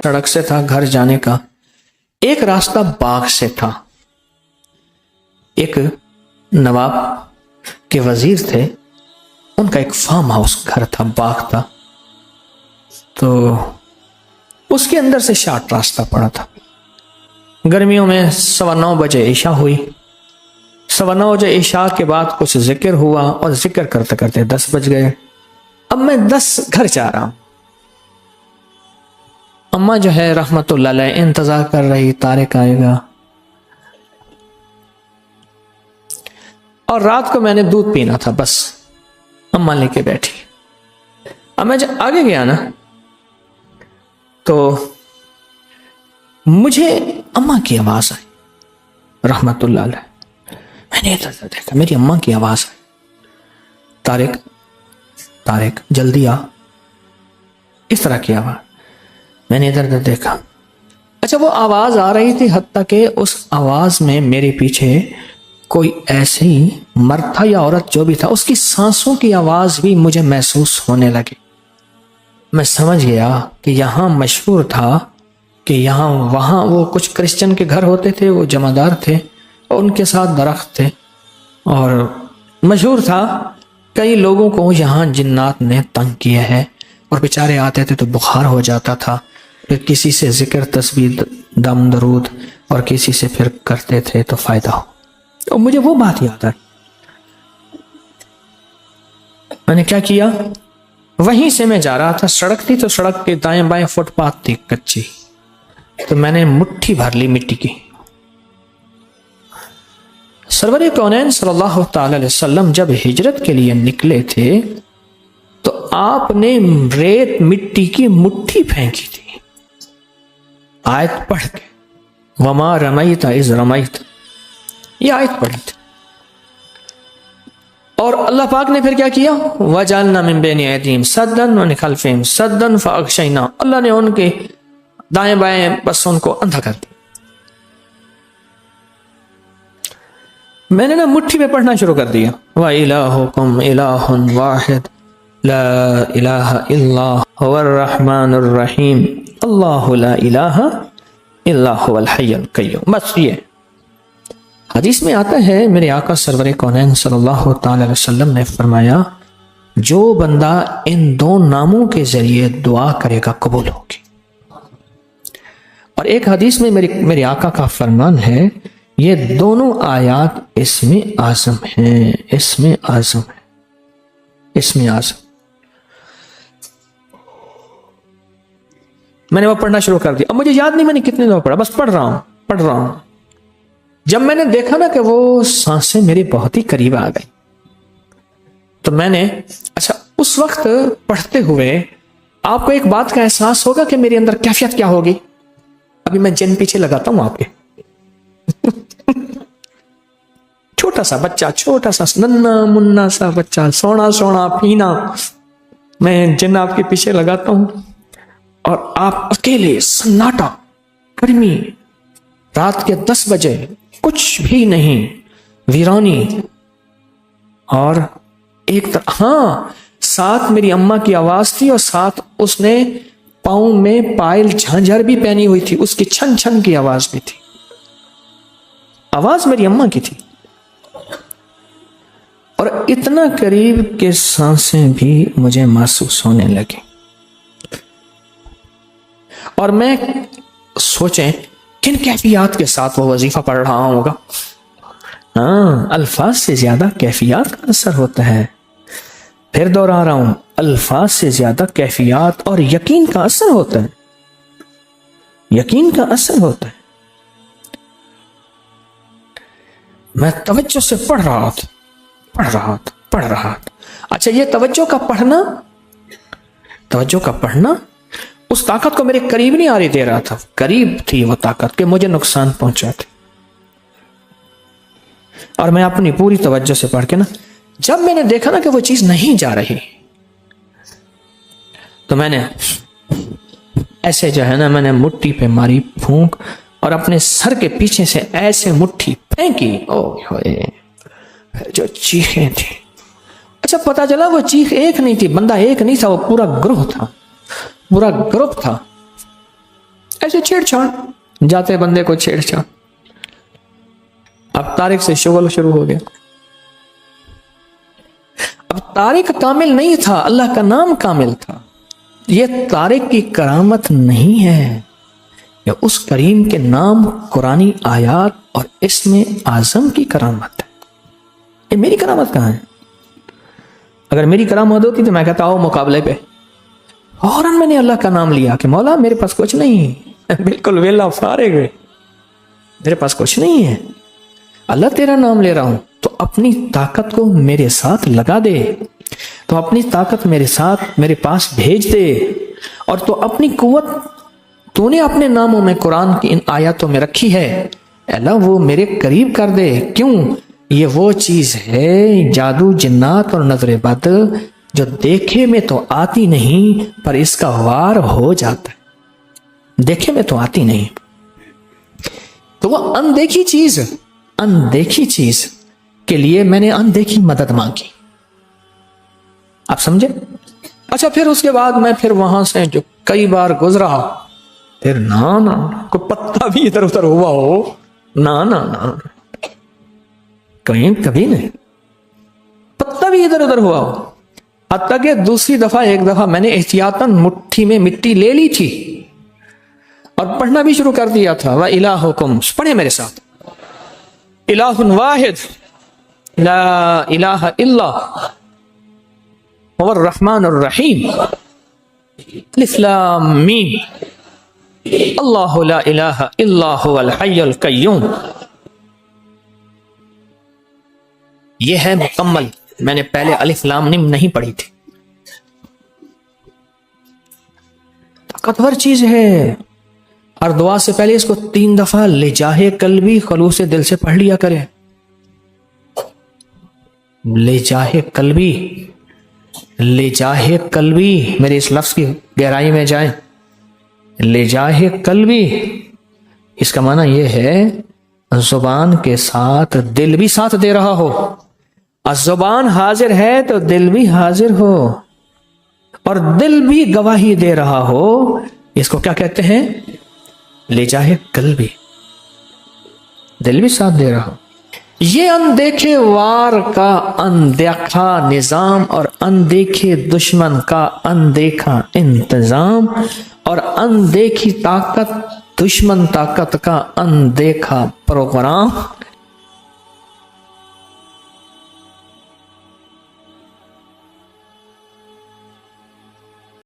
सड़क से था घर जाने का, एक रास्ता बाग से था। एक नवाब के वजीर थे, उनका एक फार्म हाउस घर था, बाग था, तो उसके अंदर से शार्ट रास्ता पड़ा था। गर्मियों में 9:15 बजे ईशा हुई, 9:15 बजे ईशा के बाद कुछ जिक्र हुआ और जिक्र करते करते 10 बज गए। अब मैं 10 घर जा रहा हूं। अम्मा जो है रहमतुल्लाह अलैह इंतजार कर रही तारिक आएगा, और रात को मैंने दूध पीना था, बस अम्मा लेके बैठी। अब मैं जब आगे गया ना तो मुझे अम्मा की आवाज आई रहमतुल्लाह अलैह। मैंने इधर देखा, मेरी अम्मा की आवाज आई, तारिक तारिक जल्दी आ, इस तरह की आवाज। मैंने इधर उधर देखा, अच्छा वो आवाज आ रही थी, हत्ता कि उस आवाज में मेरे पीछे कोई ऐसी मर्द था या औरत जो भी था, उसकी सांसों की आवाज भी मुझे महसूस होने लगी। मैं समझ गया कि यहाँ मशहूर था कि यहाँ वहाँ वो कुछ क्रिश्चियन के घर होते थे, वो जमादार थे और उनके साथ दरख्त थे, और मशहूर था कई लोगों को यहाँ जिन्नात ने तंग किया है, और बेचारे आते थे तो बुखार हो जाता था, फिर किसी से जिक्र तस्बीह दम दरूद और किसी से फिर करते थे तो फायदा हो। और मुझे वो बात याद आई, मैंने क्या किया, वहीं से मैं जा रहा था, सड़क थी तो सड़क के दाएं बाएं फुटपाथ थी कच्ची, तो मैंने मुट्ठी भर ली मिट्टी की। सरवर कौनैन सल्लल्लाहु ताला अलैहि वसल्लम जब हिजरत के लिए निकले थे तो आपने रेत मिट्टी की मुट्ठी फेंकी थी, आयत पढ़ के, वमा रमैता इज़ रमैता, ये आयत पढ़ी थी। और अल्लाह पाक ने फिर क्या किया, वजअलना मिन बैनि अयदीहिम सद्दन व मिन खल्फिहिम सद्दन फअग़शयना, अल्लाह ने उनके दाएं बाएं बस उनको अंधा कर दिया। मैंने ना मुट्ठी में पढ़ना शुरू कर दिया, व इलाहुकुम इलाहुन वाहिद ला इलाहा इल्ला हुवर रहमानुर रहीम अल्लाहु ला इलाहा इल्ला हुवल हय्युल क़य्यूम। बस ये हदीस में आता है, मेरे आका सरवर कौनैन सल्लल्लाहु ताला अलैहि वसल्लम ने फरमाया, जो बंदा इन दो नामों के जरिए दुआ करेगा कबूल होगी। और एक हदीस में मेरे आका का फरमान है, ये दोनों आयात इसमें आज़म हैं, इसमें आज़म है, इसमें आज़म। मैंने वो पढ़ना शुरू कर दिया। अब मुझे याद नहीं मैंने कितने दफा पढ़ा, बस पढ़ रहा हूं। जब मैंने देखा ना कि वो सांसें मेरे बहुत ही करीब आ गई, तो मैंने, अच्छा उस वक्त पढ़ते हुए आपको एक बात का एहसास होगा कि मेरे अंदर कैफियत क्या होगी। अभी मैं जिन पीछे लगाता हूं आपके छोटा सा बच्चा, छोटा सा नन्ना मुन्ना सा बच्चा, सोना सोना पीना, मैं जिन आपके पीछे लगाता हूं और आप अकेले, सन्नाटा, गर्मी, रात के 10 बजे, कुछ भी नहीं, वीरानी, और एक हाँ, साथ मेरी अम्मा की आवाज थी और साथ उसने पाँव में पायल झांझर भी पहनी हुई थी, उसकी छन छन की आवाज भी थी, आवाज मेरी अम्मा की थी, और इतना करीब के सांसें भी मुझे महसूस होने लगी। और मैं सोचें किन कैफियत के साथ वो वजीफा पढ़ रहा होगा। हाँ, अल्फाज से ज्यादा कैफियत का असर होता है। फिर दोहरा रहा हूं, अल्फाज से ज्यादा कैफियत और यकीन का असर होता है, यकीन का असर होता है। मैं तवज्जो से पढ़ रहा था। अच्छा, ये तवज्जो का पढ़ना उस ताकत को मेरे करीब नहीं आने दे रहा था, करीब थी वो ताकत के मुझे नुकसान पहुंचाती। और मैं अपनी पूरी तवज्जो से पढ़ के ना, जब मैंने देखा ना कि वो चीज नहीं जा रही, तो मैंने ऐसे जो है ना, मैंने मुट्ठी पे मारी फूंक और अपने सर के पीछे से ऐसे मुट्ठी फेंकी। ओए, जो चीखें थी, अच्छा पता चला वो चीख एक नहीं थी, बंदा एक नहीं था, वो पूरा ग्रुप था, पूरा ग्रुप था। ایسے چھیڑ چھاڑ جاتے بندے کو چھیڑ چھاڑ. اب طارق سے شغل شروع ہو گیا. اب طارق کامل نہیں تھا, اللہ کا نام کامل تھا. یہ طارق کی کرامت نہیں ہے, یہ اس کریم کے نام, قرآنی آیات اور اسم اعظم کی کرامت ہے. یہ میری کرامت کہاں ہے؟ اگر میری کرامت ہوتی تو میں کہتا ہوں مقابلے پہ, فوراً میں نے اللہ کا نام لیا کہ مولا میرے پاس کچھ نہیں, بالکل ویلا فارغ ہے, میرے پاس کچھ نہیں ہے, اللہ تیرا نام لے رہا ہوں, تو اپنی طاقت کو میرے ساتھ لگا دے, تو اپنی طاقت میرے ساتھ میرے پاس بھیج دے, اور تو اپنی قوت تو نے اپنے ناموں میں قرآن کی ان آیاتوں میں رکھی ہے, اللہ وہ میرے قریب کر دے. کیوں؟ یہ وہ چیز ہے جادو, جنات اور نظر بد جو دیکھے میں تو آتی نہیں پر اس کا وار ہو جاتا ہے. دیکھے میں تو آتی نہیں, تو وہ اندیکھی چیز کے لیے میں نے اندیکھی مدد مانگی. آپ سمجھے؟ اچھا, پھر اس کے بعد میں پھر وہاں سے جو کئی بار گزرا, پھر نا کوئی پتا بھی ادھر ادھر ہوا ہو, نا کبھی نہیں پتا بھی ادھر ادھر ہوا ہو. حتیٰ کہ ایک دفعہ میں نے احتیاطاً مٹھی میں مٹی لے لی تھی اور پڑھنا بھی شروع کر دیا تھا. وَإِلَٰهُكُمْ, پڑھے میرے ساتھ, الہ واحد لا الہ الا هو الرحمن الرحیم, الف لام میم, اللہ لا الہ الا هو الحی القیوم. یہ ہے مکمل. میں نے پہلے الف لام میم نہیں پڑھی تھی. طاقتور چیز ہے. اور دعا سے پہلے اس کو 3 دفعہ لجاہ قلبی خلوص دل سے پڑھ لیا کرے. لجاہ قلبی, میرے اس لفظ کی گہرائی میں جائیں. لجاہ قلبی, اس کا معنی یہ ہے زبان کے ساتھ دل بھی ساتھ دے رہا ہو. زبان حاضر ہے تو دل بھی حاضر ہو, اور دل بھی گواہی دے رہا ہو. اس کو کیا کہتے ہیں؟ لجاہ قلبی, دل بھی ساتھ دے رہا ہو. یہ اندیکھے وار کا اندیکھا نظام, اور اندیکھے دشمن کا اندیکھا انتظام, اور اندیکھی طاقت دشمن طاقت کا اندیکھا پروگرام.